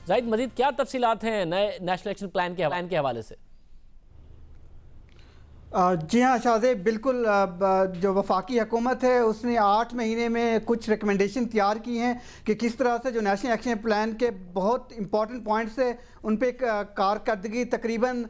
زاہد مزید کیا تفصیلات ہیں نئے نیشنل ایکشن پلان کے حوالے سے؟ جی ہاں شاہزیب، بالکل جو وفاقی حکومت ہے اس نے 8 مہینے میں کچھ ریکمنڈیشن تیار کی ہیں کہ کس طرح سے جو نیشنل ایکشن پلان کے بہت امپورٹنٹ پوائنٹس ہیں ان پہ کارکردگی تقریباً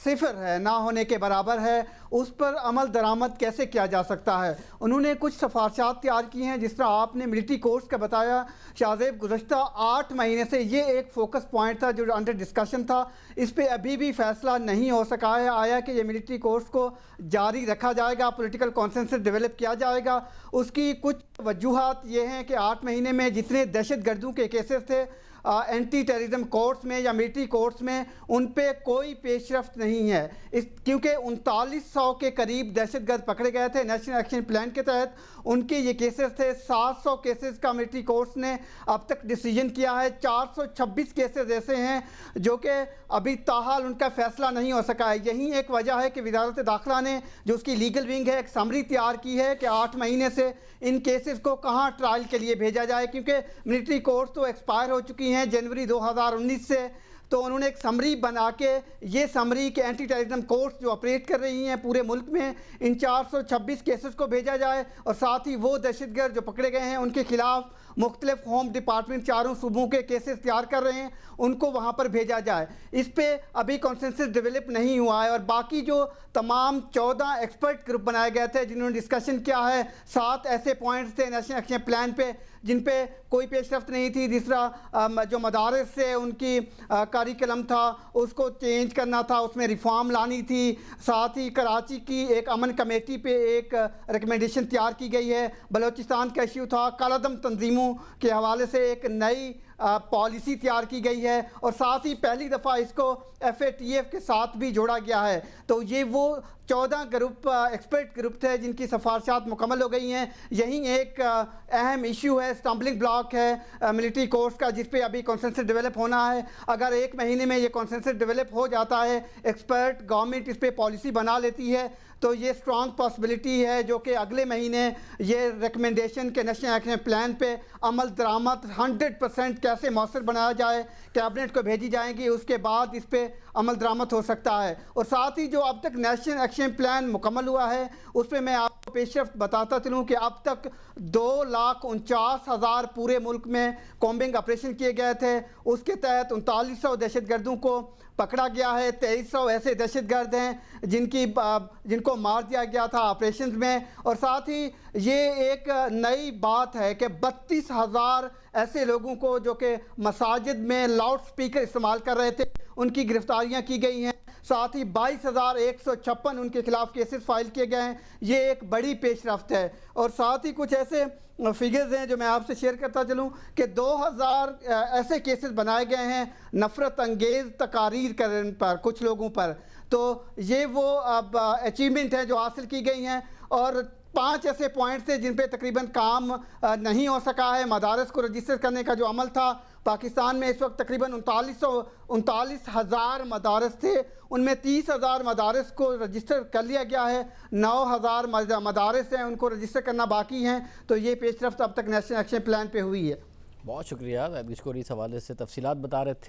صفر ہے، نہ ہونے کے برابر ہے، اس پر عمل درآمد کیسے کیا جا سکتا ہے۔ انہوں نے کچھ سفارشات تیار کی ہیں، جس طرح آپ نے ملٹری کورس کا بتایا شاہزیب، گزشتہ 8 مہینے سے یہ ایک فوکس پوائنٹ تھا جو انڈر ڈسکشن تھا، اس پہ ابھی بھی فیصلہ نہیں ہو سکا ہے آیا کہ یہ ملٹری کورس کو جاری رکھا جائے گا، پولیٹیکل کانسنسس ڈیولپ کیا جائے گا۔ اس کی کچھ وجوہات یہ ہیں کہ 8 مہینے میں جتنے دہشت گردوں کے کیسز تھے اینٹی ٹیررزم کورٹس میں یا ملٹری کورٹس میں، ان پہ کوئی پیش رفت نہیں ہے، کیونکہ 3900 کے قریب دہشت گرد پکڑے گئے تھے نیشنل ایکشن پلان کے تحت، ان کے یہ کیسز تھے۔ 700 کیسز کا ملٹری کورٹس نے اب تک ڈیسیجن کیا ہے، 426 کیسز ایسے ہیں جو کہ ابھی تاحال ان کا فیصلہ نہیں ہو سکا ہے۔ یہی ایک وجہ ہے کہ وزارت داخلہ نے جو اس کی لیگل ونگ ہے ایک سمری تیار کی ہے کہ 8 مہینے سے ان کیسز کو کہاں ٹرائل کے لیے بھیجا جائے، کیونکہ ملٹری کورٹس تو ایکسپائر ہو چکی ہیں جنوری 2019 سے۔ تو انہوں نے ایک سمری بنا کے یہ سمری کہ اینٹی ٹیررزم کورٹس جو آپریٹ کر رہی ہیں پورے ملک میں، ان 426 کیسز کو بھیجا جائے، اور ساتھ ہی وہ دہشت گرد جو پکڑے گئے ہیں ان کے خلاف مختلف ہوم ڈپارٹمنٹ 4 صوبوں کے کیسز تیار کر رہے ہیں، ان کو وہاں پر بھیجا جائے۔ اس پہ ابھی کنسنسس ڈیولپ نہیں ہوا ہے، اور باقی جو تمام 14 ایکسپرٹ گروپ بنائے گئے تھے جنہوں نے ڈسکشن کیا ہے، 7 ایسے پوائنٹس تھے نیشنل ایکشن پلان پہ جن پہ کوئی پیش رفت نہیں تھی، جس طرح جو مدارس سے ان کی کریکلم تھا اس کو چینج کرنا تھا، اس میں ریفارم لانی تھی، ساتھ ہی کراچی کی ایک امن کمیٹی پہ ایک ریکمنڈیشن تیار کی گئی ہے، بلوچستان کا ایشو تھا، کالعدم تنظیموں کے حوالے سے ایک نئی پالیسی تیار کی گئی ہے، اور ساتھ ہی پہلی دفعہ اس کو FATF کے ساتھ بھی جوڑا گیا ہے۔ تو یہ وہ 14 گروپ ایکسپرٹ گروپ تھے جن کی سفارشات مکمل ہو گئی ہیں۔ یہی ایک اہم ایشو ہے، اسٹمبلنگ بلاک ہے ملٹری کورس کا، جس پہ ابھی کنسنسس ڈیولپ ہونا ہے۔ اگر 1 مہینے میں یہ کنسنسس ڈیولپ ہو جاتا ہے، ایکسپرٹ گورنمنٹ اس پہ پالیسی بنا لیتی ہے، تو یہ اسٹرانگ پاسبلٹی ہے جو کہ اگلے مہینے یہ ریکمنڈیشن کے نیشنل ایکشن پلان پہ عمل درآمد 100% کیسے مؤثر بنایا جائے کیبنٹ کو بھیجی جائیں گی، اس کے بعد اس پہ عمل درآمد ہو سکتا ہے۔ اور ساتھ ہی جو اب تک نیشنل ایکشن پلان مکمل ہوا ہے اس پہ میں آپ کو پیش رفت بتاتا چلوں کہ اب تک 2,49,000 پورے ملک میں کومبنگ آپریشن کیے گئے تھے، اس کے تحت 3900 دہشت گردوں کو پکڑا گیا ہے، 2300 ایسے دہشت گرد ہیں جن کو مار دیا گیا تھا آپریشنز میں۔ اور ساتھ ہی یہ ایک نئی بات ہے کہ 32,000 ایسے لوگوں کو جو کہ مساجد میں لاؤڈ سپیکر استعمال کر رہے تھے ان کی گرفتاریاں کی گئی ہیں، ساتھ ہی 22,156 ان کے خلاف کیسز فائل کیے گئے ہیں۔ یہ ایک بڑی پیش رفت ہے۔ اور ساتھ ہی کچھ ایسے فگرز ہیں جو میں آپ سے شیئر کرتا چلوں کہ 2000 ایسے کیسز بنائے گئے ہیں نفرت انگیز تقاریر کرنے پر کچھ لوگوں پر، تو یہ وہ اچیومنٹ ہیں جو حاصل کی گئی ہیں۔ اور 5 ایسے پوائنٹس تھے جن پہ تقریباً کام نہیں ہو سکا ہے۔ مدارس کو رجسٹر کرنے کا جو عمل تھا، پاکستان میں اس وقت تقریباً 39,000 مدارس تھے، ان میں 30,000 مدارس کو رجسٹر کر لیا گیا ہے، 9,000 مدارس ہیں ان کو رجسٹر کرنا باقی ہیں۔ تو یہ پیش رفت اب تک نیشنل ایکشن پلان پہ ہوئی ہے۔ بہت شکریہ زاہد گشکوری، اس حوالے سے تفصیلات بتا رہے تھے۔